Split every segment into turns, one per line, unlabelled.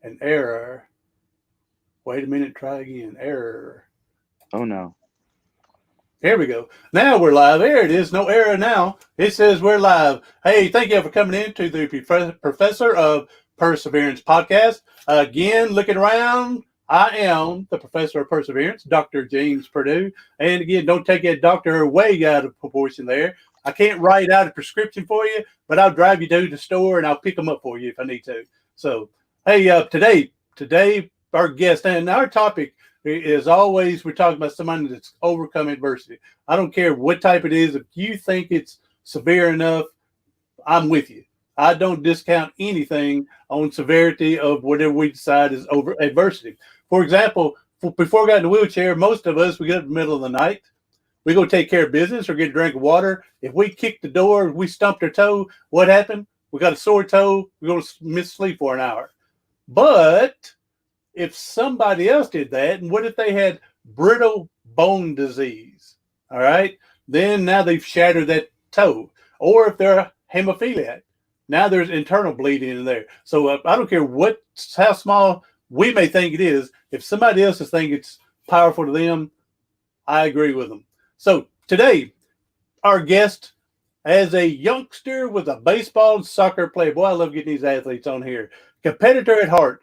An error. Wait a minute. Try again. Error.
Oh no.
Here we go. Now we're live. There it is. No error now. It says we're live. Hey, thank you for coming in to the Professor of Perseverance podcast. Again, looking around, I am the Professor of Perseverance, Dr. James Purdue. And again, don't take that doctor way out of proportion there. I can't write out a prescription for you, but I'll drive you to the store and I'll pick them up for you if I need to. So, hey, today, our guest and our topic is always we're talking about somebody that's overcome adversity. I don't care what type it is. If you think it's severe enough, I'm with you. I don't discount anything on severity of whatever we decide is over adversity. For example, before I got in the wheelchair, most of us, we get up in the middle of the night. We go take care of business or get a drink of water. If we kick the door, we stumped our toe, what happened? We got a sore toe. We're going to miss sleep for an hour. But if somebody else did that, and what if they had brittle bone disease? All right. Then now they've shattered that toe. Or if they're hemophiliac, now there's internal bleeding in there. So I don't care how small we may think it is. If somebody else is thinking it's powerful to them, I agree with them. So today, our guest, as a youngster with a baseball and soccer player, boy, I love getting these athletes on here. Competitor at heart.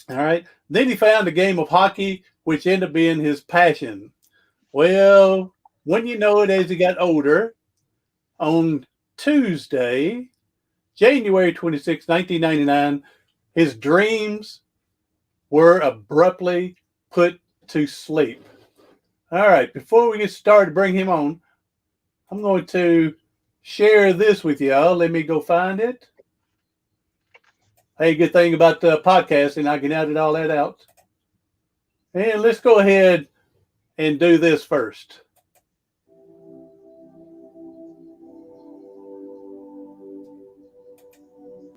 All right. Then he found a game of hockey, which ended up being his passion. Well, when you know it, as he got older, on Tuesday, January 26, 1999, his dreams were abruptly put to sleep. All right. Before we get started, bring him on, I'm going to share this with y'all. Let me go find it. Hey, good thing about podcasting, I can edit all that out. And let's go ahead and do this first.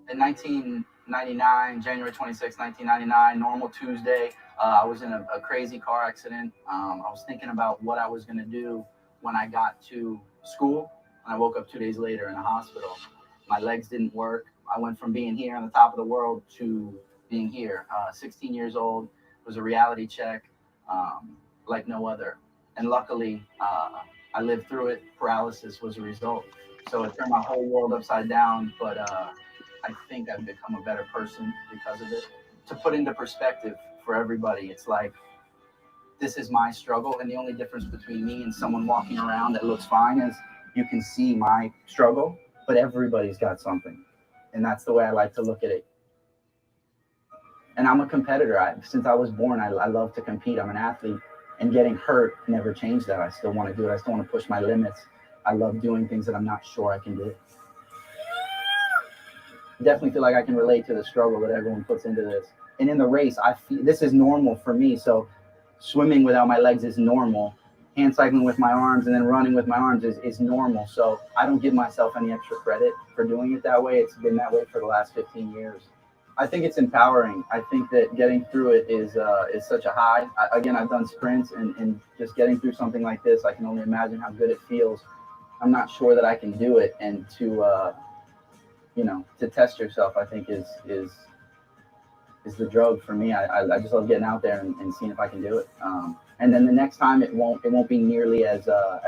In 1999, January 26, 1999, normal Tuesday, I was in a crazy car accident. I was thinking about what I was going to do when I got to school, and I woke up 2 days later in a hospital. My legs didn't work. I went from being here on the top of the world to being here. 16 years old. It was a reality check like no other. And luckily, I lived through it. Paralysis was a result. So it turned my whole world upside down. But I think I've become a better person because of it. To put into perspective for everybody, it's like, this is my struggle. And the only difference between me and someone walking around that looks fine is you can see my struggle, but everybody's got something. And that's the way I like to look at it. And I'm a competitor. Since I was born, I love to compete. I'm an athlete. And getting hurt never changed that. I still want to do it. I still want to push my limits. I love doing things that I'm not sure I can do. I definitely feel like I can relate to the struggle that everyone puts into this. And in the race, I feel this is normal for me. So swimming without my legs is normal. Hand cycling with my arms and then running with my arms is normal. So I don't give myself any extra credit for doing it that way. It's been that way for the last 15 years. I think it's empowering. I think that getting through it is such a high. Again, I've done sprints and just getting through something like this, I can only imagine how good it feels. I'm not sure that I can do it. And to test yourself, I think is the drug for me. I just love getting out there and seeing if I can do it. And then the next time it won't be nearly as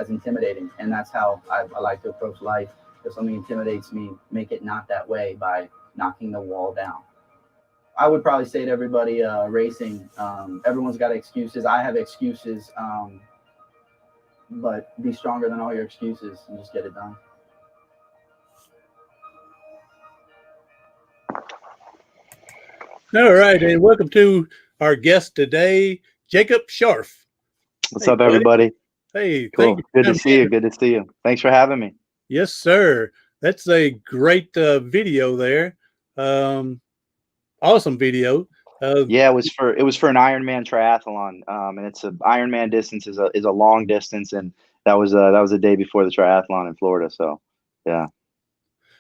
intimidating. And that's how I like to approach life. If something intimidates me, make it not that way by knocking the wall down. I would probably say to everybody racing, everyone's got excuses. I have excuses, but be stronger than all your excuses and just get it done.
All right, and welcome to our guest today, Jacob Sharff.
What's up, everybody?
Hey,
cool. Good to see you. Good to see you. Thanks for having me.
Yes, sir. That's a great video there. Awesome video.
Yeah, it was for an Ironman triathlon, and it's an Ironman distance is a long distance, and that was the day before the triathlon in Florida. So, yeah.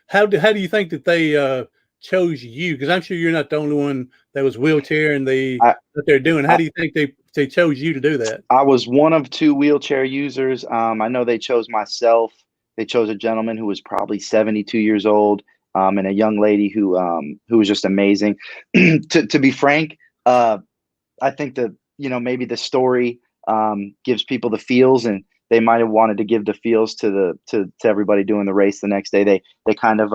How do you think that they chose you? Because I'm sure you're not the only one that was wheelchair and that they're doing. How do you think they chose you to do that?
I was one of two wheelchair users. I know they chose myself. They chose a gentleman who was probably 72 years old. and a young lady who was just amazing. To be frank, I think that, maybe the story gives people the feels, and they might have wanted to give the feels to everybody doing the race the next day. They kind of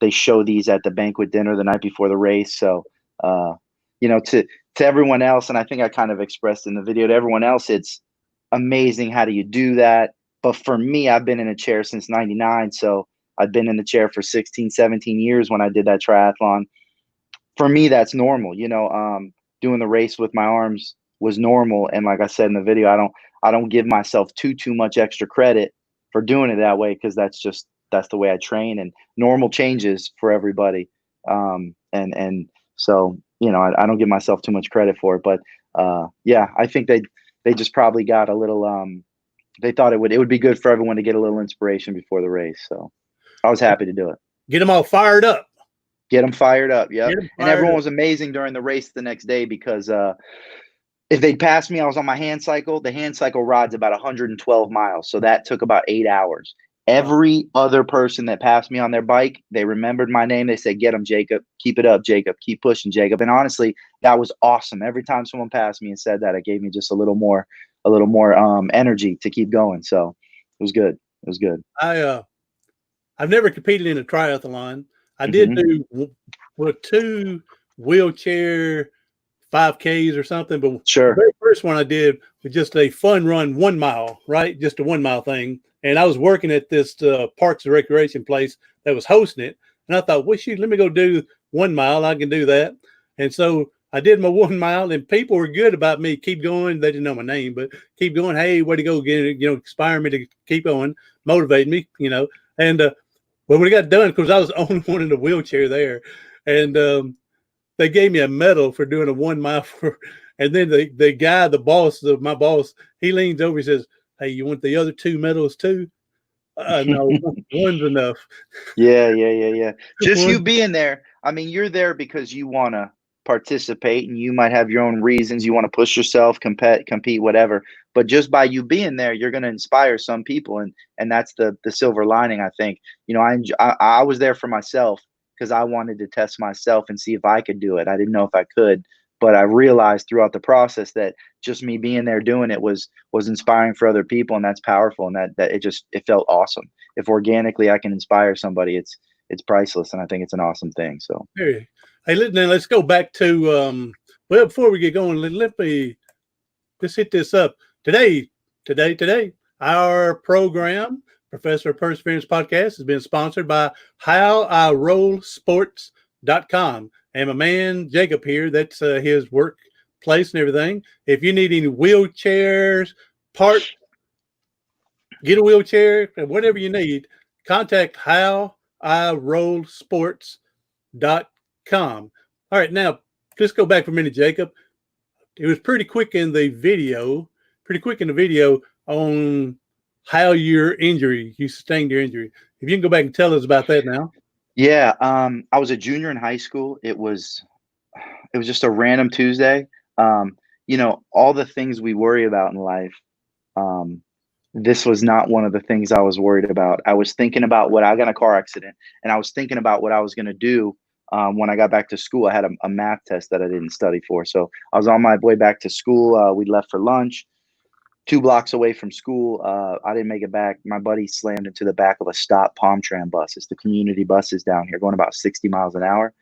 they show these at the banquet dinner the night before the race. So to everyone else, and I think I kind of expressed in the video, to everyone else, it's amazing. How do you do that? But for me, I've been in a chair since 99. So I've been in the chair for 16, 17 years when I did that triathlon. For me, that's normal. Doing the race with my arms was normal. And like I said in the video, I don't give myself too much extra credit for doing it that way, because that's the way I train, and normal changes for everybody. And so, I don't give myself too much credit for it, but yeah, I think they just probably got a little, they thought it would be good for everyone to get a little inspiration before the race. So I was happy to do it.
Get them all fired up.
Get them fired up. Yep. And everyone
up.
was amazing during the race the next day, because if they'd passed me, I was on my hand cycle. The hand cycle ride's about 112 miles. So that took about 8 hours. Every other person that passed me on their bike, they remembered my name. They said, "Get him, Jacob. Keep it up, Jacob. Keep pushing, Jacob." And honestly, that was awesome. Every time someone passed me and said that, it gave me just a little more energy to keep going. So it was good. It was good.
I've never competed in a triathlon. I did do 2 wheelchair 5Ks or something, but
Sure.
The very first one I did was just a fun run, 1 mile, right? Just a 1 mile thing. And I was working at this Parks and Recreation place that was hosting it. And I thought, well, shoot, let me go do 1 mile. I can do that. And so I did my 1 mile, and people were good about me. Keep going. They didn't know my name, but keep going. Hey, way to go again. Inspire me to keep going, motivate me, And when we got done, because I was the only one in the wheelchair there, and they gave me a medal for doing a 1 mile. And then the guy, the boss, my boss, he leans over, he says, "Hey, you want the other 2 medals too?" No, one's enough.
Yeah. Just you being there. I mean, you're there because you want to participate, and you might have your own reasons. You want to push yourself, compete, whatever. But just by you being there, you're going to inspire some people, and that's the silver lining, I think. I was there for myself, because I wanted to test myself and see if I could do it. I didn't know if I could, but I realized throughout the process that just me being there doing it was inspiring for other people, and that's powerful. And that it felt awesome. If organically I can inspire somebody, it's priceless, and I think it's an awesome thing. So
hey, let's go back to well, before we get going, let me just hit this up today. Our program, Professor of Perseverance Podcast, has been sponsored by HowIRollSports.com. And my man Jacob here, that's his workplace and everything. If you need any wheelchairs, get a wheelchair, whatever you need, contact HowIRollSports.com. All right, now just go back for a minute, Jacob. It was pretty quick in the video on how you sustained your injury. If you can go back and tell us about that now.
Yeah, I was a junior in high school. It was just a random Tuesday. All the things we worry about in life, this was not one of the things I was worried about. I was thinking about what I got in a car accident, and I was thinking about what I was going to do when I got back to school. I had a math test that I didn't study for. So I was on my way back to school. We left for lunch. 2 blocks away from school, I didn't make it back. My buddy slammed into the back of a stop Palm Tram bus. It's the community buses down here going about 60 miles an hour.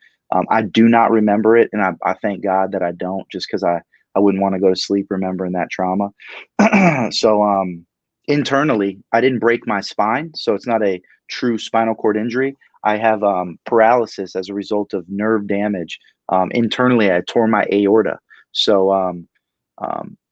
I do not remember it, and I thank God that I don't, just because I wouldn't want to go to sleep remembering that trauma. So internally, I didn't break my spine, so it's not a true spinal cord injury. I have paralysis as a result of nerve damage. Internally, I tore my aorta. So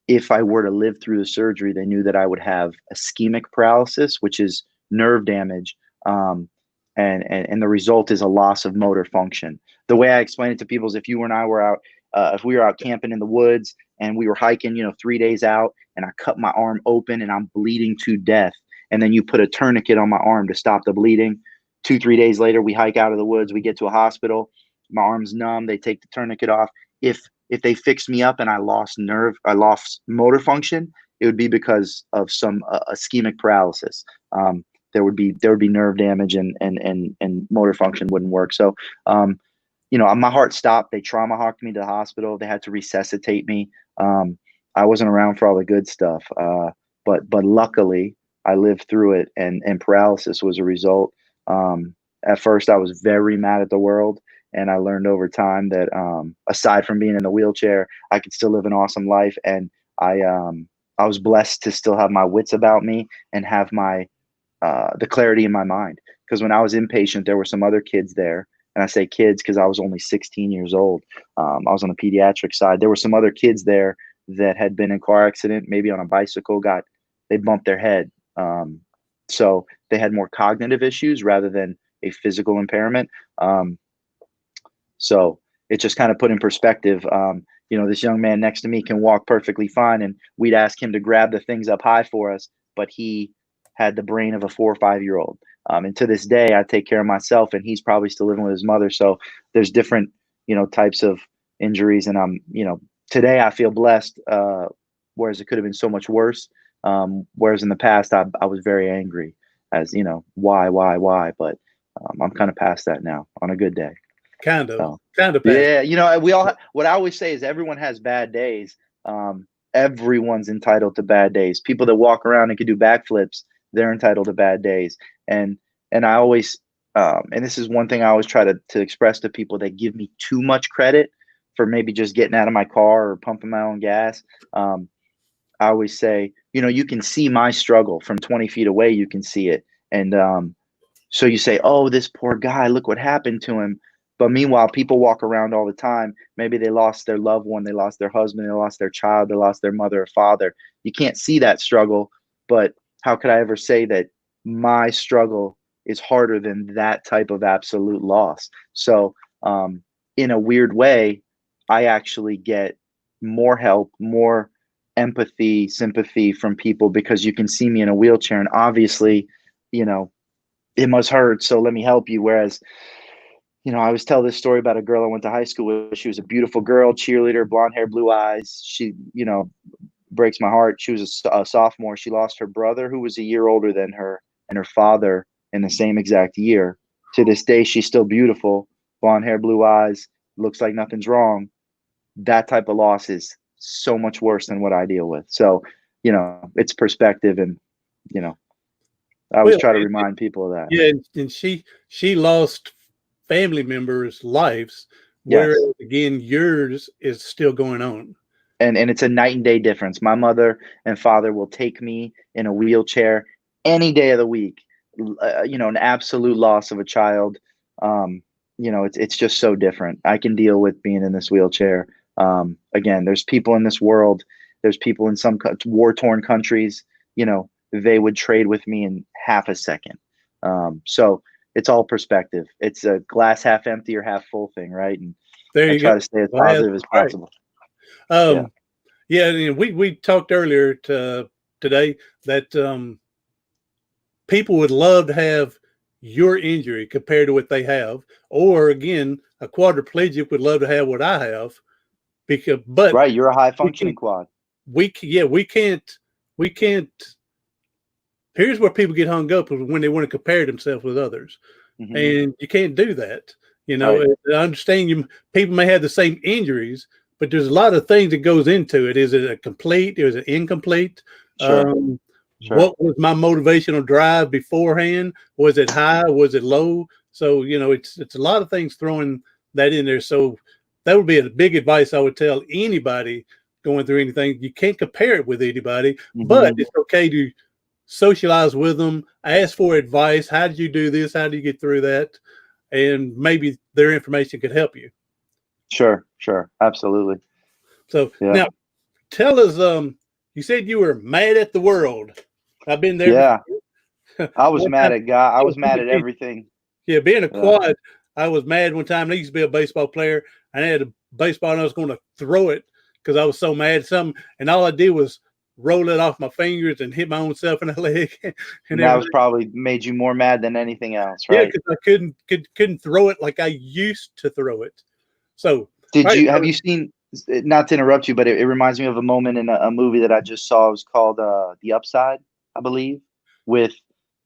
if I were to live through the surgery, they knew that I would have ischemic paralysis, which is nerve damage. And the result is a loss of motor function. The way I explain it to people is, if you and I were out, if we were out camping in the woods and we were hiking, 3 days out, and I cut my arm open and I'm bleeding to death, and then you put a tourniquet on my arm to stop the bleeding. 2-3 days later, we hike out of the woods, we get to a hospital, my arm's numb, they take the tourniquet off. If they fixed me up and I lost motor function, it would be because of some ischemic paralysis. there would be nerve damage and motor function wouldn't work. So, my heart stopped. They trauma hawked me to the hospital. They had to resuscitate me. I wasn't around for all the good stuff. But luckily I lived through it, and paralysis was a result. At first I was very mad at the world, and I learned over time that, aside from being in a wheelchair, I could still live an awesome life. And I was blessed to still have my wits about me and have the clarity in my mind. Because when I was inpatient, there were some other kids there. And I say kids because I was only 16 years old. I was on the pediatric side. There were some other kids there that had been in a car accident, maybe on a bicycle, they bumped their head. So they had more cognitive issues rather than a physical impairment. So it just kind of put in perspective, this young man next to me can walk perfectly fine, and we'd ask him to grab the things up high for us, but he had the brain of a 4 or 5-year-old. And to this day, I take care of myself, and he's probably still living with his mother. So there's different, types of injuries. And today I feel blessed, whereas it could have been so much worse. Whereas in the past, I was very angry as, why? But I'm kind of past that now on a good day.
Kind of past.
Yeah. What I always say is everyone has bad days. Everyone's entitled to bad days. People that walk around and can do backflips, they're entitled to bad days. And I always, and this is one thing I always try to express to people that give me too much credit for maybe just getting out of my car or pumping my own gas. I always say, you can see my struggle from 20 feet away. You can see it. And so you say, oh, this poor guy, look what happened to him. But meanwhile, people walk around all the time. Maybe they lost their loved one, they lost their husband, they lost their child, they lost their mother or father. You can't see that struggle, but how could I ever say that my struggle is harder than that type of absolute loss? So in a weird way, I actually get more help, more empathy, sympathy from people because you can see me in a wheelchair, and obviously, it must hurt. So let me help you. Whereas, I always tell this story about a girl I went to high school with. She was a beautiful girl, cheerleader, blonde hair, blue eyes. She, breaks my heart. She was a sophomore. She lost her brother, who was a year older than her, and her father in the same exact year. To this day, she's still beautiful, blonde hair, blue eyes, looks like nothing's wrong. That type of loss is so much worse than what I deal with. So, it's perspective, and, I always try to remind people of that.
Yeah, and she lost family members' lives, whereas again, yours is still going on.
And it's a night and day difference. My mother and father will take me in a wheelchair any day of the week. An absolute loss of a child. It's just so different. I can deal with being in this wheelchair. Again, there's people in this world. There's people in some war-torn countries. They would trade with me in half a second. So it's all perspective. It's a glass half empty or half full thing, right? And
there you
try to stay as positive as possible.
And we talked earlier today that people would love to have your injury compared to what they have, or again, a quadriplegic would love to have what I have, but
right, you're a high functioning quad.
We can't. Here's where people get hung up when they want to compare themselves with others, and you can't do that. Right. I understand people may have the same injuries, but there's a lot of things that goes into it. Is it a complete? Is it incomplete?
Sure.
What was my motivational drive beforehand? Was it high? Was it low? So, it's a lot of things throwing that in there. So that would be a big advice I would tell anybody going through anything. You can't compare it with anybody, but it's okay to socialize with them, ask for advice. How did you do this? How do you get through that? And maybe their information could help you.
Sure. Absolutely.
So now tell us, you said you were mad at the world. I've been there.
Yeah. I was mad at God. I was mad at everything.
Yeah. Being a quad, I was mad one time. I used to be a baseball player, and I had a baseball and I was going to throw it because I was so mad at something. And all I did was roll it off my fingers and hit my own self in the leg.
And that was probably made you more mad than anything else, right?
Yeah, because I couldn't throw it like I used to throw it. So
have you seen, not to interrupt you, but it reminds me of a moment in a movie that I just saw. It was called The Upside, I believe, with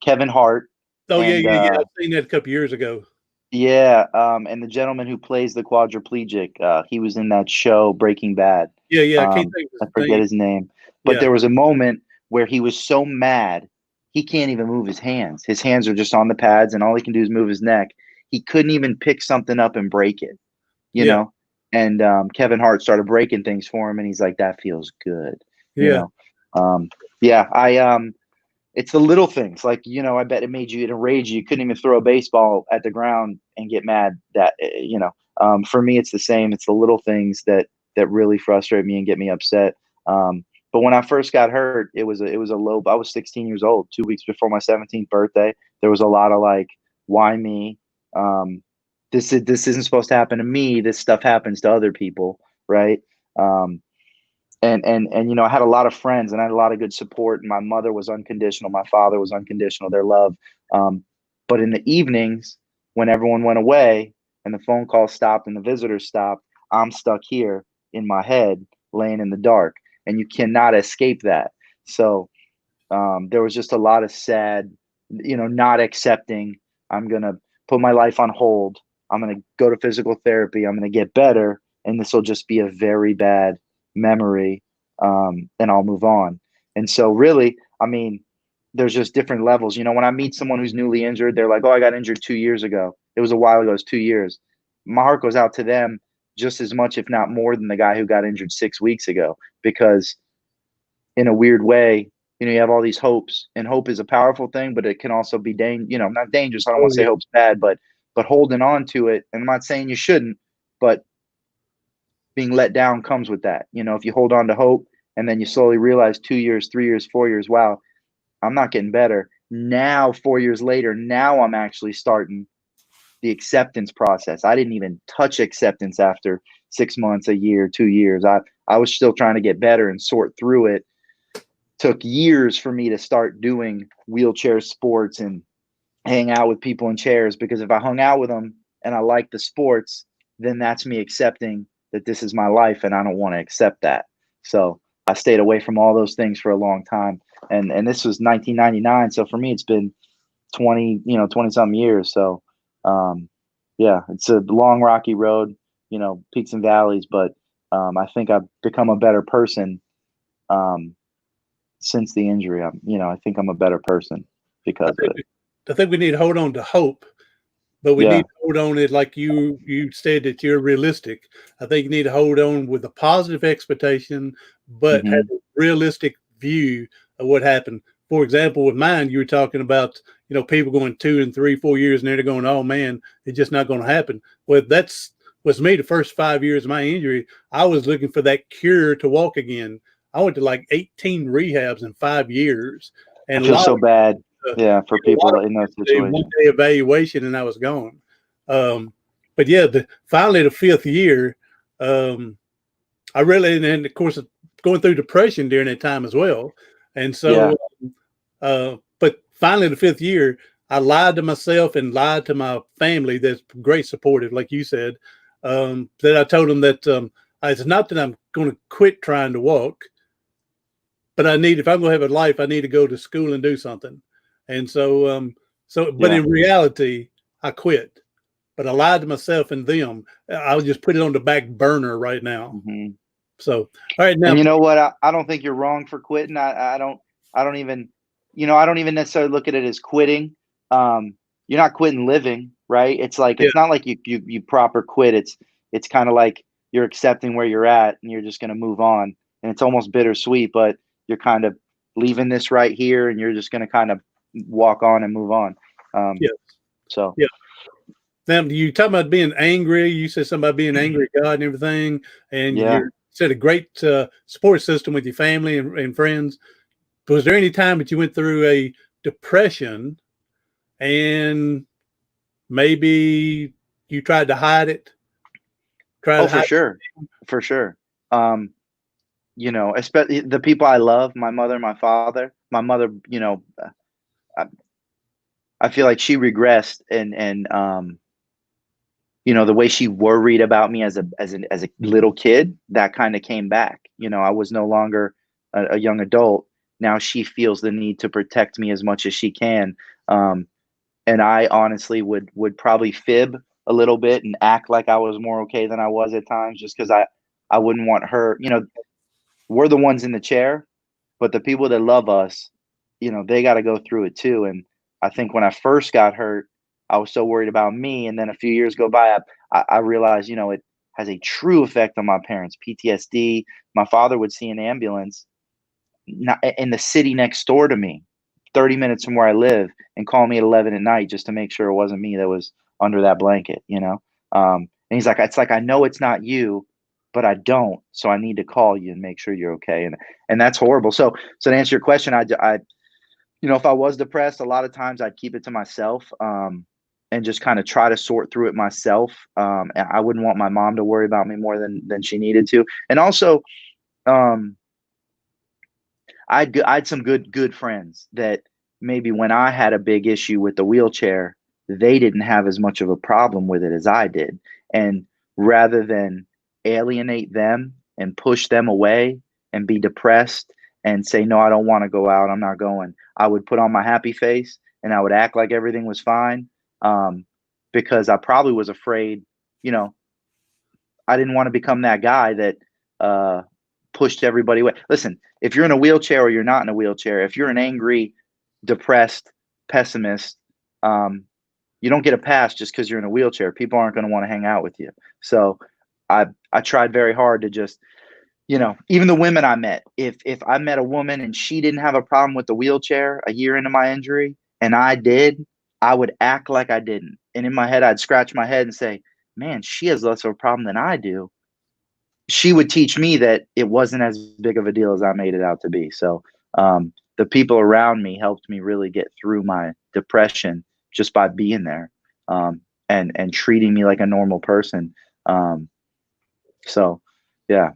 Kevin Hart.
Oh yeah,
And
yeah, yeah. I've seen that a couple years ago.
yeah, and the gentleman who plays the quadriplegic, he was in that show Breaking Bad.
Yeah, yeah. I can't think of
I
his
forget
name.
his name, but
Yeah,
there was a moment where he was so mad he can't even move his hands. His hands are just on the pads, and all he can do is move his neck. He couldn't even pick something up and break it, you
yeah,
know. And Kevin Hart started breaking things for him, and he's like, "That feels good," you
yeah.
know. Yeah, it's the little things, like, I bet it made you in a rage. You couldn't even throw a baseball at the ground and get mad that, for me, it's the same. It's the little things that really frustrate me and get me upset. But when I first got hurt, it was a low. I was 16 years old, 2 weeks before my 17th birthday. There was a lot of like, why me? This isn't supposed to happen to me. This stuff happens to other people, right? Um, and I had a lot of friends, and I had a lot of good support, and my mother was unconditional, my father was unconditional, their love. But in the evenings, when everyone went away and the phone call stopped and the visitors stopped, I'm stuck here in my head, laying in the dark, and you cannot escape that. So there was just a lot of sad, not accepting. I'm gonna put my life on hold. I'm gonna go to physical therapy. I'm gonna get better, and this will just be a very bad memory, and I'll move on. And so, really, I mean, there's just different levels. When I meet someone who's newly injured, they're like, "Oh, I got injured 2 years ago. It was a while ago. It's 2 years." My heart goes out to them just as much, if not more, than the guy who got injured 6 weeks ago, because in a weird way, you have all these hopes, and hope is a powerful thing, but it can also be not dangerous. I don't
Oh
want to say
yeah,
hope's bad, but holding on to it. And I'm not saying you shouldn't, but being let down comes with that. If you hold on to hope and then you slowly realize 2 years, 3 years, 4 years, wow, I'm not getting better. Now, 4 years later, now I'm actually starting the acceptance process. I didn't even touch acceptance after 6 months, a year, 2 years. I was still trying to get better and sort through it. Took years for me to start doing wheelchair sports and hang out with people in chairs, because if I hung out with them and I liked the sports, then that's me accepting that this is my life, and I don't want to accept that. So I stayed away from all those things for a long time. And this was 1999. So for me, it's been 20 something years. So, yeah, it's a long, rocky road, peaks and valleys, but, I think I've become a better person, um, since the injury. I think I'm a better person
I
because of
think
it.
I think we need to hold on to hope, but we need
Yeah.
to hold on it like you said that you're realistic. I think you need to hold on with a positive expectation, but have
Hmm.
a realistic view of what happened. For example, with mine, you were talking about people going 2 and 3, 4 years, and they're going, "Oh man, it's just not going to happen." Well, that's was me. The first 5 years of my injury, I was looking for that cure to walk again. I went to like 18 rehabs in 5 years,
I
and a
feel
lot
so bad.
of
Yeah, for
a lot
people
of
in those
a one
situations.
day evaluation, and I was gone. Um, but yeah, finally the fifth year, um, I really, and of course, going through depression during that time as well. And
Yeah.
so, but finally the fifth year, I lied to myself and lied to my family that's great supportive, like you said, that I told them that it's not that I'm going to quit trying to walk, but if I'm going to have a life, I need to go to school and do something. And so, but
Yeah.
in reality, I quit. But I lied to myself and them. I'll just put it on the back burner right now.
Hmm.
So, all right,
And
now,
you know what? I don't think you're wrong for quitting. I don't even, I don't even necessarily look at it as quitting. You're not quitting living, right? It's like,
yeah,
it's not like you proper quit. It's kind of like you're accepting where you're at and you're just going to move on. And it's almost bittersweet, but you're kind of leaving this right here and you're just going to kind of walk on and move on. Um,
yeah,
so
yeah. Now, you talk about being angry. You said something about being angry at God and everything, and
yeah.
you said a great support system with your family and friends. But was there any time that you went through a depression and maybe you tried to hide it? Try
Oh,
to
for
hide.
sure. For sure. Um, especially the people I love, my mother, my father. My mother, I, I feel like she regressed, and the way she worried about me as a little kid, that kind of came back. I was no longer a young adult. Now she feels the need to protect me as much as she can. And I honestly would probably fib a little bit and act like I was more okay than I was at times, just because I wouldn't want her. We're the ones in the chair, but the people that love us, they got to go through it too. And I think when I first got hurt, I was so worried about me. And then a few years go by, I realized, it has a true effect on my parents. PTSD. My father would see an ambulance in the city next door to me, 30 minutes from where I live, and call me at 11 at night just to make sure it wasn't me that was under that blanket. And he's like, it's like, I know it's not you, but I don't. So I need to call you and make sure you're okay. And that's horrible. So to answer your question, I if I was depressed, a lot of times I'd keep it to myself, and just kind of try to sort through it myself. And I wouldn't want my mom to worry about me more than she needed to. And also, I had some good friends that maybe when I had a big issue with the wheelchair, they didn't have as much of a problem with it as I did. And rather than alienate them and push them away and be depressed and say, no, I don't want to go out, I'm not going, I would put on my happy face and I would act like everything was fine, because I probably was afraid, I didn't want to become that guy that pushed everybody away. Listen, if you're in a wheelchair or you're not in a wheelchair, if you're an angry, depressed pessimist, you don't get a pass just because you're in a wheelchair. People aren't going to want to hang out with you. So I tried very hard to just, even the women I met, if I met a woman and she didn't have a problem with the wheelchair a year into my injury and I did, I would act like I didn't. And in my head, I'd scratch my head and say, man, she has less of a problem than I do. She would teach me that it wasn't as big of a deal as I made it out to be. So the people around me helped me really get through my depression just by being there, and treating me like a normal person. So, yeah.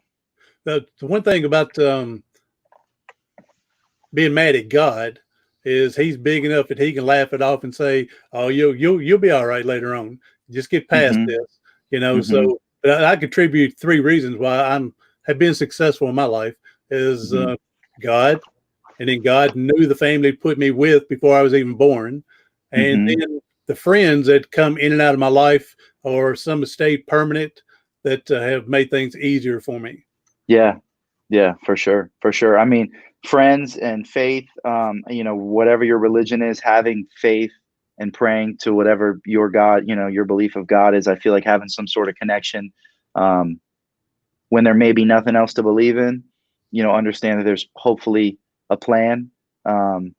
The one thing about being mad at God is He's big enough that He can laugh it off and say, "Oh, you'll be all right later on. Just get past
Mm-hmm.
this."
Mm-hmm.
So but I contribute 3 reasons why have been successful in my life is God, and then God knew the family put me with before I was even born, and
Mm-hmm.
then the friends that come in and out of my life, or some have stayed permanent, that have made things easier for me.
Yeah. Yeah, for sure. For sure. I mean, friends and faith, whatever your religion is, having faith and praying to whatever your God, your belief of God is, I feel like having some sort of connection, when there may be nothing else to believe in, understand that there's hopefully a plan, and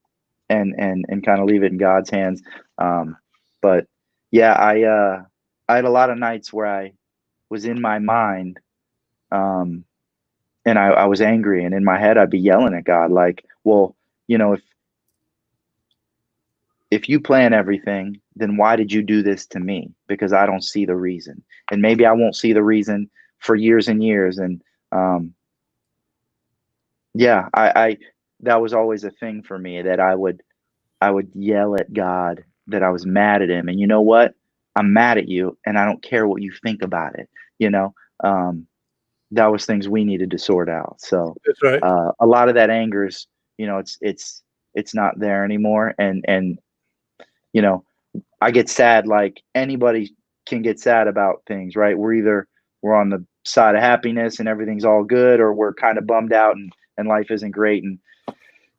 kind of leave it in God's hands. But yeah, I had a lot of nights where I was in my mind, and I was angry, and in my head I'd be yelling at God like, well, if you plan everything, then why did you do this to me? Because I don't see the reason. And maybe I won't see the reason for years and years. And yeah, I that was always a thing for me, that I would yell at God that I was mad at him. And you know what? I'm mad at you and I don't care what you think about it. That was things we needed to sort out. So
That's right.
a lot of that anger is, it's not there anymore. And I get sad like anybody can get sad about things, right? We're on the side of happiness and everything's all good, or we're kind of bummed out and life isn't great. And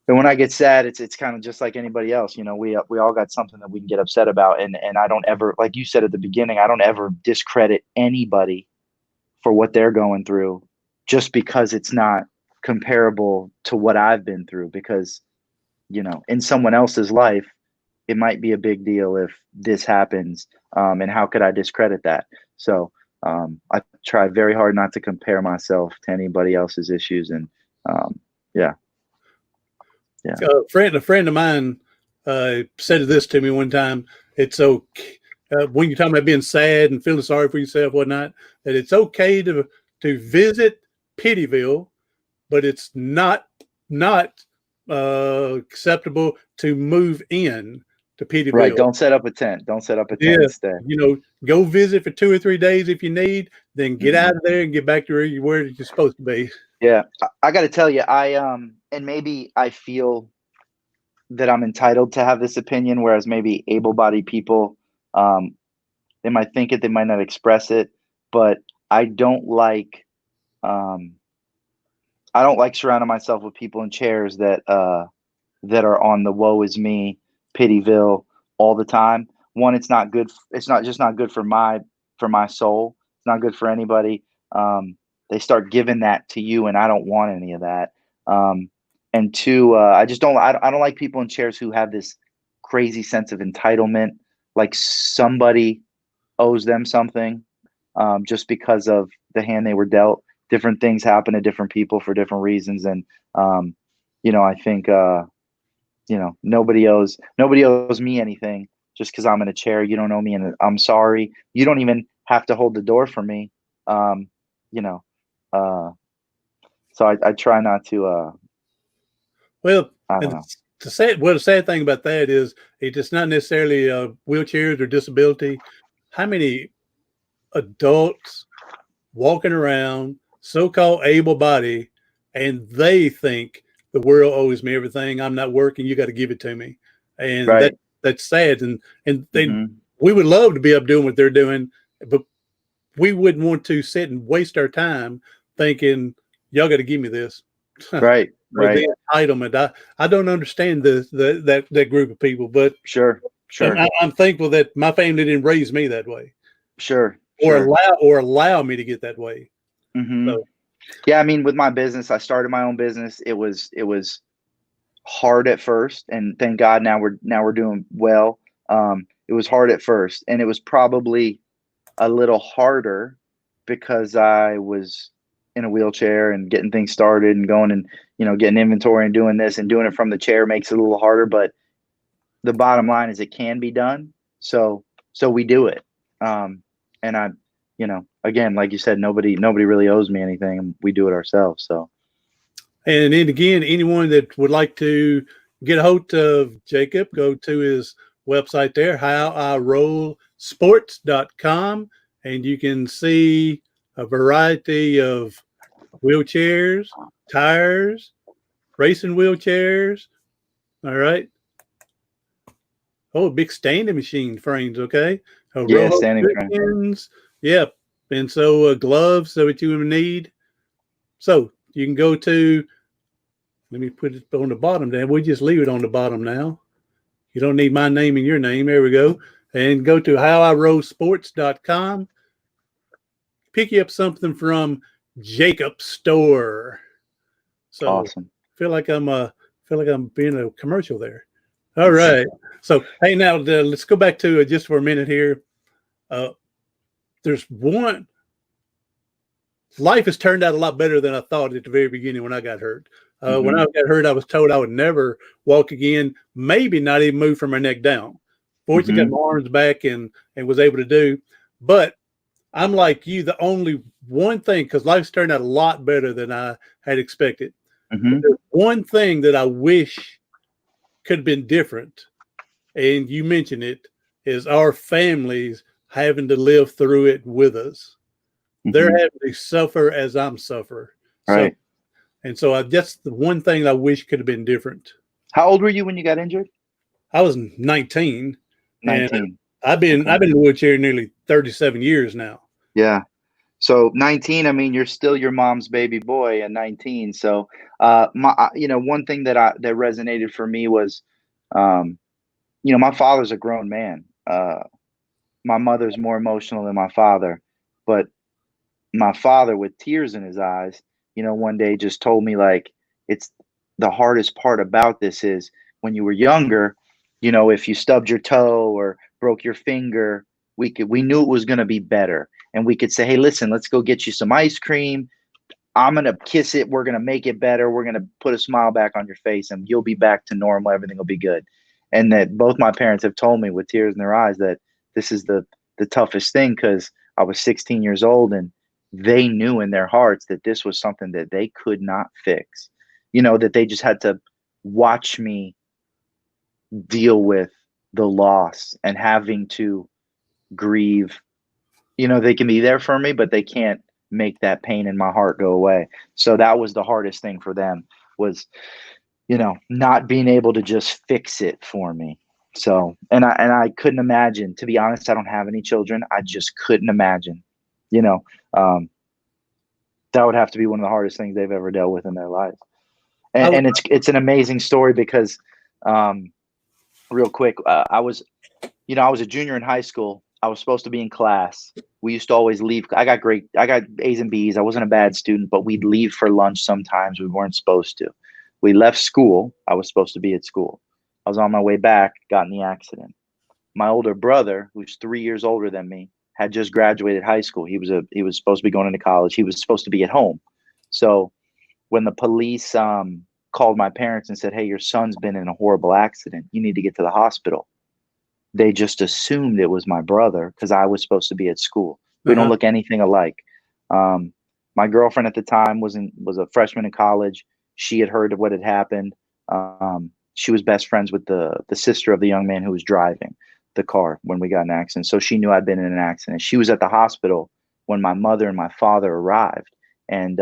when I get sad, it's kind of just like anybody else. We all got something that we can get upset about. And I don't ever, like you said at the beginning, I don't ever discredit anybody for what they're going through just because it's not comparable to what I've been through. Because, in someone else's life, it might be a big deal if this happens. And how could I discredit that? So I try very hard not to compare myself to anybody else's issues. And yeah.
A friend of mine said this to me one time. It's okay when you're talking about being sad and feeling sorry for yourself, whatnot, that it's okay to visit Pittyville, but it's not acceptable to move in to Pittyville.
Right. Don't set up a tent. Don't set up a tent instead.
Go visit for 2 or 3 days if you need, then get out of there and get back to where you're supposed to be.
Yeah. I got to tell you, and maybe I feel that I'm entitled to have this opinion, whereas maybe able-bodied people, they might think it, they might not express it, but I don't like um, I don't like surrounding myself with people in chairs that are on the woe is me, pityville all the time. One, it's not good. It's not just not good for my soul. It's not good for anybody. They start giving that to you, and I don't want any of that. Um, and two, I just don't. I don't like people in chairs who have this crazy sense of entitlement, like somebody owes them something, just because of the hand they were dealt. Different things happen to different people for different reasons, and um, I think nobody owes me anything just because I'm in a chair. You don't owe me, and I'm sorry. You don't even have to hold the door for me. Um, you know, uh, so I try not to.
Well,
I don't
and
know.
the sad thing about that is it's not necessarily wheelchairs or disability. How many adults walking around, so-called able-bodied, and they think the world owes me everything. I'm not working. You got to give it to me, and
Right.
that's sad. And
Hmm.
we would love to be up doing what they're doing, but we wouldn't want to sit and waste our time thinking y'all got to give me this.
Right.
Or
Right.
the entitlement. I don't understand that group of people, but
Sure. Sure.
I'm thankful that my family didn't raise me that way
Sure.
or
Sure.
allow me to get that way.
Hmm.
So
Yeah. I mean, with my business, I started my own business. It was hard at first, and thank God now we're doing well. It was hard at first, and it was probably a little harder because I was in a wheelchair and getting things started and going and getting inventory and doing this and doing it from the chair makes it a little harder. But the bottom line is it can be done. So we do it. And again, like you said, nobody really owes me anything. We do it ourselves. So
and then again, anyone that would like to get a hold of Jacob, go to his website there, howirollsports.com, and you can see a variety of wheelchairs, tires, racing wheelchairs. All right. Oh, big standing machine frames. Okay.
yeah,
Rojo
standing frame.
cushions. Yep. And so gloves, so what you would need. So you can go to, let me put it on the bottom there. We'll just leave it on the bottom now. You don't need my name and your name. There we go. And go to howirollsports.com. Pick you up something from Jacob's store. So
Awesome.
feel like I'm being a commercial there. All right. So hey, now let's go back to just for a minute here. There's one. Life has turned out a lot better than I thought at the very beginning when I got hurt. When
Hmm.
I got hurt, I was told I would never walk again, maybe not even move from my neck down. Fortunately, got
Hmm.
my arms back and was able to do. But I'm like you, the only one thing, because life's turned out a lot better than I had expected. But
Hmm.
there's one thing that I wish could have been different, and you mentioned it, is our families having to live through it with us. They're
Hmm.
having to suffer as I'm suffer. So
Right.
and so that's the one thing I wish could have been different.
How old were you when you got injured?
I was 19 and
19.
I've
Okay.
been in a wheelchair nearly 37 years now.
Yeah. So 19, I mean, you're still your mom's baby boy at 19. So, one thing that resonated for me was, um, my father's a grown man. My mother's more emotional than my father, but my father, with tears in his eyes, one day just told me, like, it's the hardest part about this is when you were younger, if you stubbed your toe or broke your finger, we knew it was going to be better, and we could say, hey, listen, let's go get you some ice cream. I'm going to kiss it. We're going to make it better. We're going to put a smile back on your face, and you'll be back to normal. Everything will be good. And that both my parents have told me with tears in their eyes that this is the toughest thing, because I was 16 years old, and they knew in their hearts that this was something that they could not fix. That they just had to watch me deal with the loss and having to grieve. They can be there for me, but they can't make that pain in my heart go away. So that was the hardest thing for them, was not being able to just fix it for me. So, and I couldn't imagine, to be honest, I don't have any children. I just couldn't imagine, you know, um, that would have to be one of the hardest things they've ever dealt with in their lives.
I
And it's an amazing story because, real quick, I was a junior in high school. I was supposed to be in class. We used to always leave. I got A's and B's. I wasn't a bad student, but we'd leave for lunch sometimes. We weren't supposed to. We left school. I was supposed to be at school. I was on my way back, got in the accident. My older brother, who's 3 years older than me, had just graduated high school. He was supposed to be going into college. He was supposed to be at home. So when the police called my parents and said, "Hey, your son's been in a horrible accident. You need to get to the hospital," they just assumed it was my brother because I was supposed to be at school. We don't look anything alike. Um, my girlfriend at the time was a freshman in college. She had heard of what had happened. She was best friends with the sister of the young man who was driving the car when we got in an accident. So she knew I'd been in an accident. She was at the hospital when my mother and my father arrived. And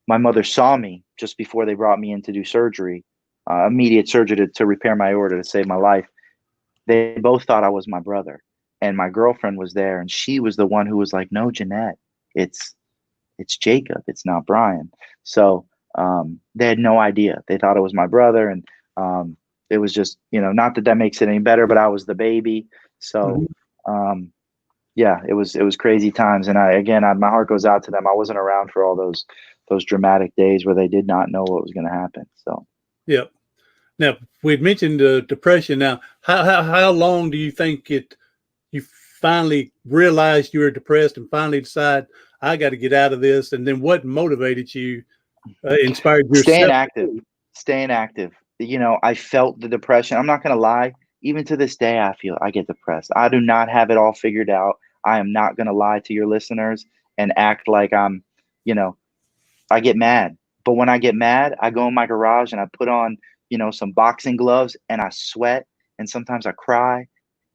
my mother saw me just before they brought me in to do surgery, immediate surgery to repair my aorta to save my life. They both thought I was my brother. And my girlfriend was there, and she was the one who was like, "No, Jeanette, it's Jacob. It's not Brian." So they had no idea. They thought it was my brother, and it was just, not that that makes it any better, but I was the baby. So yeah, it was crazy times. And my heart goes out to them. I wasn't around for all those dramatic days where they did not know what was going to happen. So
yeah. Now we'd mentioned depression. Now, how long do you think you finally realized you were depressed and finally decide I got to get out of this? And then what motivated you, inspired
staying
yourself?
active. I felt the depression. I'm not going to lie. Even to this day, I get depressed. I do not have it all figured out. I am not going to lie to your listeners and act like I get mad. But when I get mad, I go in my garage and I put on, some boxing gloves and I sweat, and sometimes I cry,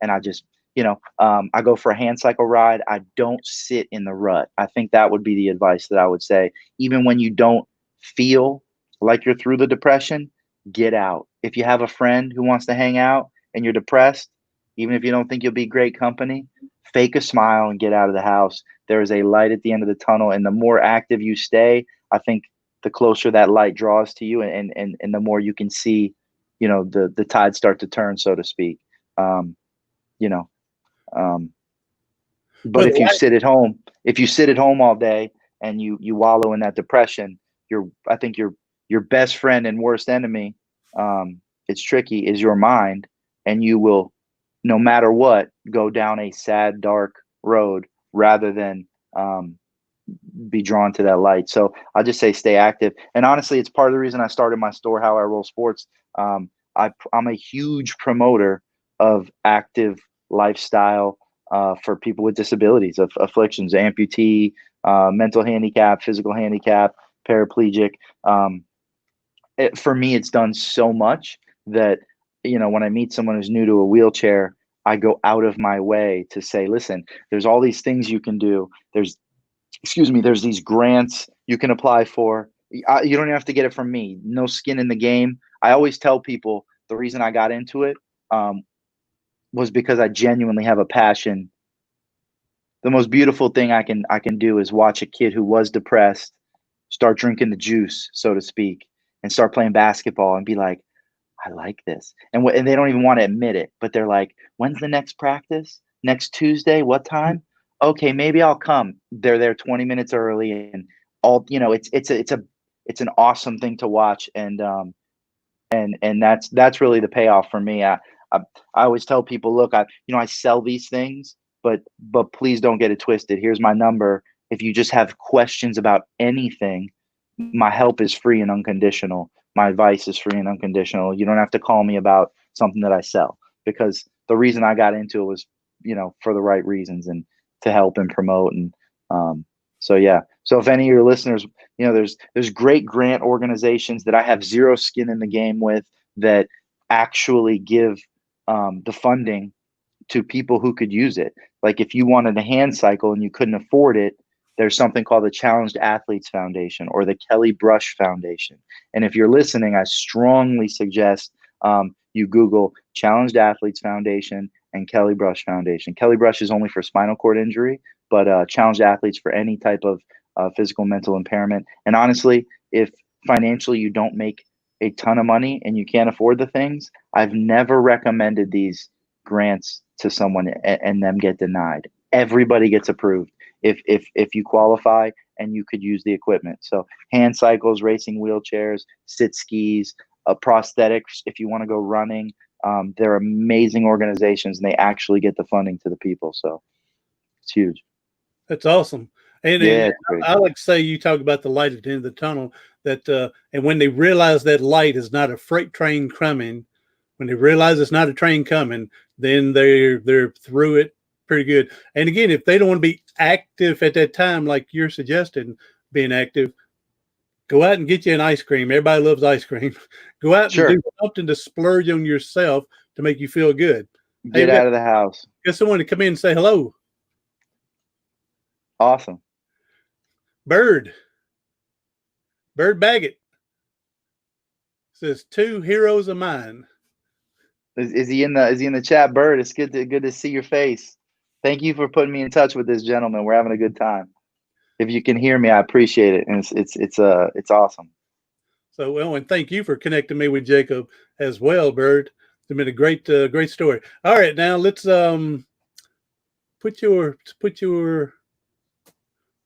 and I just, I go for a hand cycle ride. I don't sit in the rut. I think that would be the advice that I would say. Even when you don't feel like you're through the depression, get out. If you have a friend who wants to hang out and you're depressed, even if you don't think you'll be great company, fake a smile and get out of the house. There is a light at the end of the tunnel, and the more active you stay, I think the closer that light draws to you, and the more you can see, the tide start to turn, so to speak. Um, you know, but
Well,
if you sit at home all day and you wallow in that depression, I think your best friend and worst enemy, it's tricky, is your mind, and you will, no matter what, go down a sad, dark road rather than be drawn to that light. So I'll just say stay active. And honestly, it's part of the reason I started my store, How I Roll Sports. I'm a huge promoter of active lifestyle for people with disabilities, of afflictions, amputee, mental handicap, physical handicap, paraplegic. For me, it's done so much that, when I meet someone who's new to a wheelchair, I go out of my way to say, listen, there's all these things you can do. There's these grants you can apply for. You don't even have to get it from me. No skin in the game. I always tell people the reason I got into it was because I genuinely have a passion. The most beautiful thing I can do is watch a kid who was depressed start drinking the juice, so to speak, and start playing basketball and be like, I like this. And they don't even want to admit it, but they're like, when's the next practice? Next Tuesday? What time? Okay, maybe I'll come. They're there 20 minutes early, and it's an awesome thing to watch. And that's really the payoff for me. I always tell people, look, I sell these things, but please don't get it twisted. Here's my number. If you just have questions about anything, my help is free and unconditional. My advice is free and unconditional. You don't have to call me about something that I sell, because the reason I got into it was, for the right reasons and to help and promote. And so, yeah. So if any of your listeners, there's great grant organizations that I have zero skin in the game with that actually give the funding to people who could use it. Like if you wanted a hand cycle and you couldn't afford it, There's something called the Challenged Athletes Foundation or the Kelly Brush Foundation. And if you're listening, I strongly suggest you Google Challenged Athletes Foundation and Kelly Brush Foundation. Kelly Brush is only for spinal cord injury, but Challenged Athletes for any type of physical, mental impairment. And honestly, if financially you don't make a ton of money and you can't afford the things, I've never recommended these grants to someone and them get denied. Everybody gets approved if you qualify and you could use the equipment. So hand cycles, racing wheelchairs, sit skis, prosthetics if you want to go running. They're amazing organizations and they actually get the funding to the people. So it's huge.
That's awesome. And,
Yeah,
and I like to say, you talk about the light at the end of the tunnel, that and when they realize that light is not a freight train coming, when they realize it's not a train coming, then they're through it pretty good. And again, if they don't want to be active at that time, like you're suggesting, being active, go out and get you an ice cream. Everybody loves ice cream. Go out and do something to splurge on yourself to make you feel good.
Get out of the house.
Get someone to come in and say hello.
Awesome.
Bird Baggett says 2 heroes of mine.
Is he in the chat, Bird? It's good to see your face. Thank you for putting me in touch with this gentleman. We're having a good time. If you can hear me, I appreciate it, and it's awesome.
So, well, and thank you for connecting me with Jacob as well, Bird. It's been a great story. All right, now let's put your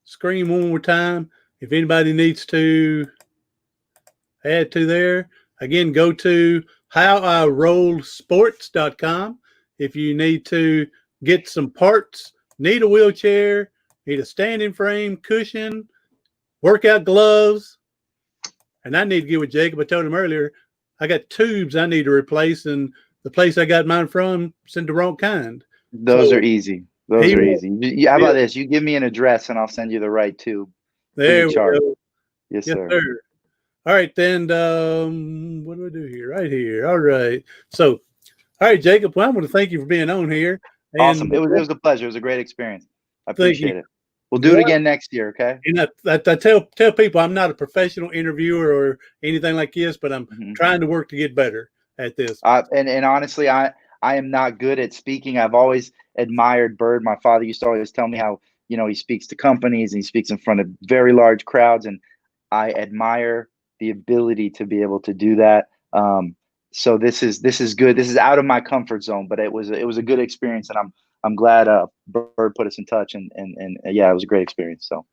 screen one more time. If anybody needs to add to there, again, go to howirollsports.com. If you need to get some parts, need a wheelchair, need a standing frame, cushion, workout gloves, and I need to get with Jacob. I told him earlier, I got tubes I need to replace, and the place I got mine from sent the wrong kind.
Those are easy. Those are easy. How about this? You give me an address, and I'll send you the right tube.
There we go.
Yes, sir.
All right, then. What do I do here? Right here. All right. So, all right, Jacob. Well, I want to thank you for being on here. And
awesome. It was a pleasure. It was a great experience. I appreciate it. We'll do it again next year, okay?
And I tell people I'm not a professional interviewer or anything like this, but I'm trying to work to get better at this.
And honestly, I am not good at speaking. I've always admired Bird. My father used to always tell me how, he speaks to companies and he speaks in front of very large crowds, and I admire the ability to be able to do that. So this is good. This is out of my comfort zone, but it was a good experience, and I'm glad Bird put us in touch, and yeah, it was a great experience. So,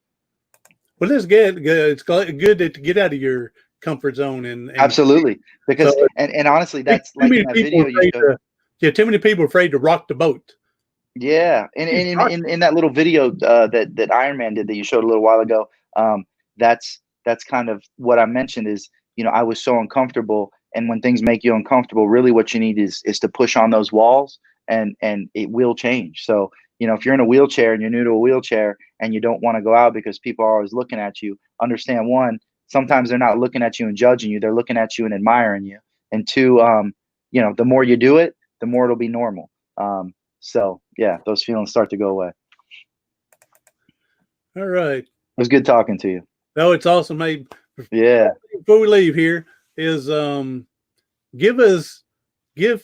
well, that's good. It's good to get out of your comfort zone, and
absolutely, because and honestly, that's like in that video you showed.
Too many people are afraid to rock the boat.
Yeah, and in that little video that Iron Man did that you showed a little while ago, that's kind of what I mentioned is, I was so uncomfortable, and when things make you uncomfortable, really what you need is to push on those walls, and it will change. So, if you're in a wheelchair and you're new to a wheelchair and you don't want to go out because people are always looking at you, understand, one, sometimes they're not looking at you and judging you, they're looking at you and admiring you. And two, the more you do it, the more it'll be normal. So yeah, those feelings start to go away.
All right.
It was good talking to you.
No, it's awesome. Hey,
yeah.
Before we leave here is give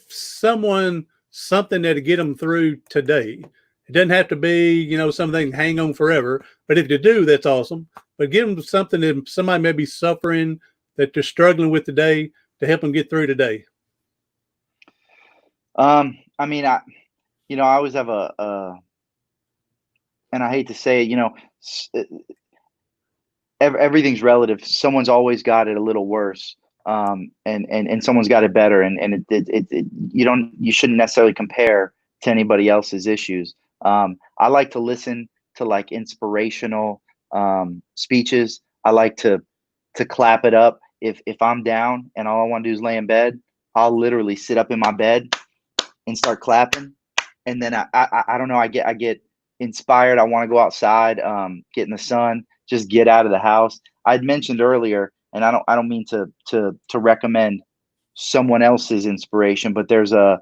someone something that'll get them through today. It doesn't have to be, something hang on forever, but if you do, that's awesome. But give them something that somebody may be suffering that they're struggling with today to help them get through today.
I always have and I hate to say it, everything's relative. Someone's always got it a little worse, and someone's got it better, and you shouldn't necessarily compare to anybody else's issues. I like to listen to like inspirational speeches. I like to clap it up. If I'm down and all I want to do is lay in bed, I'll literally sit up in my bed and start clapping, and then I don't know, I get inspired. I want to go outside, get in the sun, just get out of the house. I'd mentioned earlier, and I don't mean to recommend someone else's inspiration, but there's I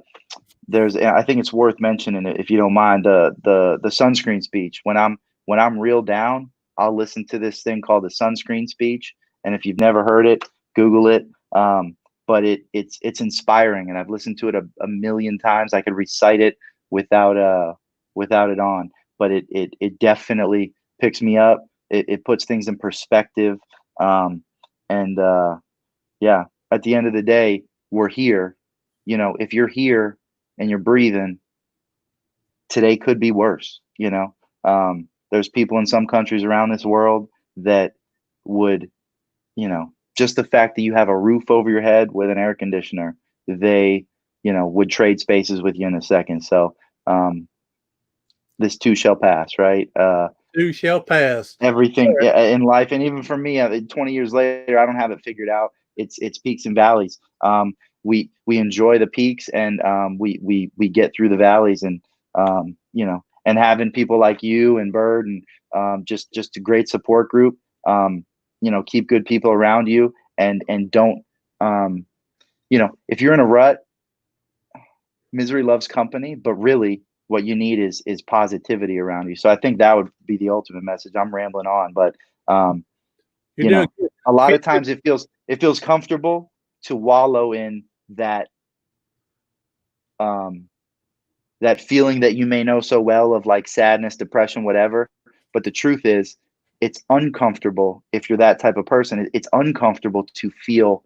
think it's worth mentioning, if you don't mind, the sunscreen speech. When I'm real down, I'll listen to this thing called the sunscreen speech. And if you've never heard it, Google it. But it's inspiring, and I've listened to it a million times. I could recite it without it on, but it definitely picks me up. It puts things in perspective. And yeah, at the end of the day, we're here. You know, if you're here and you're breathing, today could be worse. You know, there's people in some countries around this world that would, you know, just the fact that you have a roof over your head with an air conditioner, they, you know, would trade spaces with you in a second. So this too shall pass, right?
Too shall pass.
Everything in life, and even for me, 20 years later, I don't have it figured out. It's peaks and valleys. We enjoy the peaks, and we get through the valleys, and you know, and having people like you and Bird, and just a great support group. You know, keep good people around you, and don't, you know, if you're in a rut, misery loves company, but really what you need is positivity around you. So I think that would be the ultimate message. I'm rambling on, but you know, a lot of times it feels comfortable to wallow in that that feeling that you may know so well of like sadness, depression, whatever. But the truth is, it's uncomfortable if you're that type of person. It's uncomfortable to feel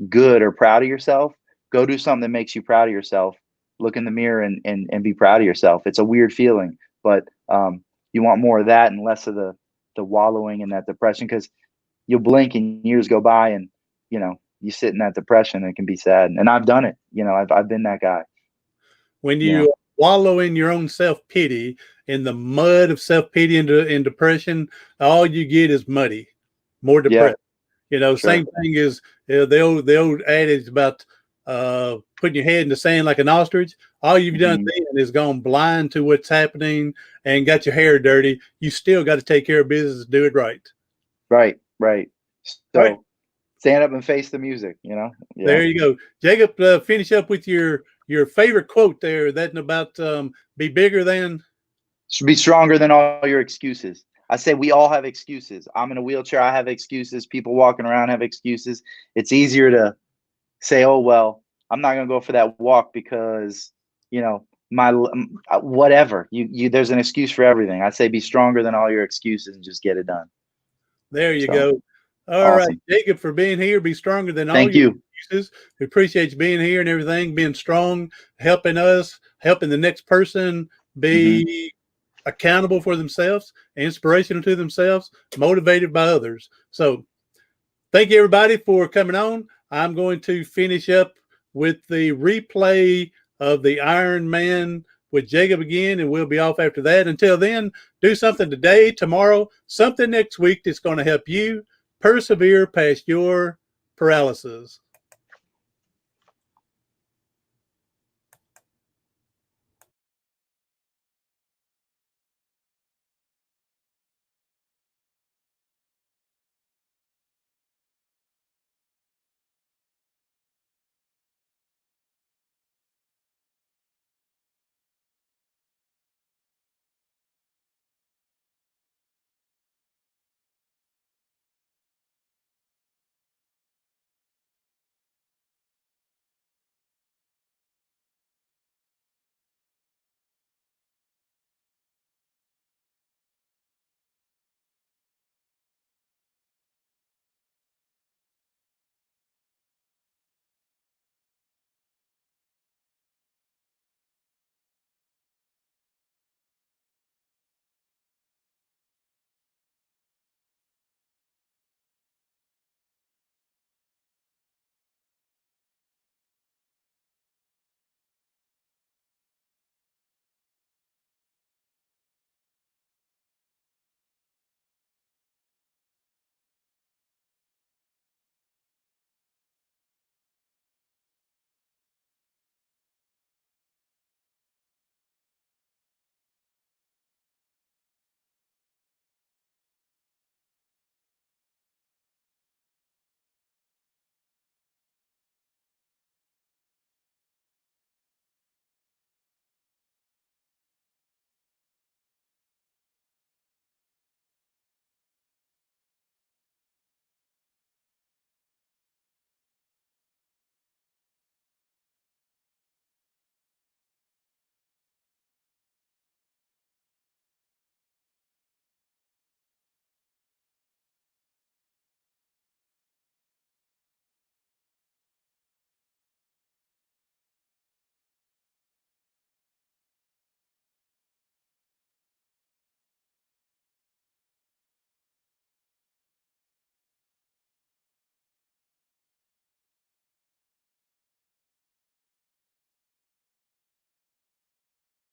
good or proud of yourself. Go do something that makes you proud of yourself. Look in the mirror and be proud of yourself. It's a weird feeling, but you want more of that and less of the wallowing in that depression, because you'll blink and years go by, and you know, you sit in that depression and it can be sad. And I've done it. You know, I've been that guy.
When you wallow in your own self-pity, in the mud of self-pity and depression, all you get is muddy, more depressed. You know, same thing as the old adage about putting your head in the sand like an ostrich. All you've done then is gone blind to what's happening and got your hair dirty. You still got to take care of business and do it right.
Right. So stand up and face the music, you know? Yeah.
There you go. Jacob, finish up with your favorite quote there. That about be bigger than.
Should be stronger than all your excuses. I say we all have excuses. I'm in a wheelchair. I have excuses. People walking around have excuses. It's easier to say, oh, well, I'm not going to go for that walk because, you know, my whatever. There's an excuse for everything. I say be stronger than all your excuses and just get it done.
There you go. All right, Jacob, for being here. Be stronger than all your excuses. We appreciate you being here and everything, being strong, helping us, helping the next person be accountable for themselves, inspirational to themselves, motivated by others. So thank you, everybody, for coming on. I'm going to finish up with the replay of the Iron Man with Jacob again, and we'll be off after that. Until then, do something today, tomorrow, something next week that's going to help you persevere past your paralysis.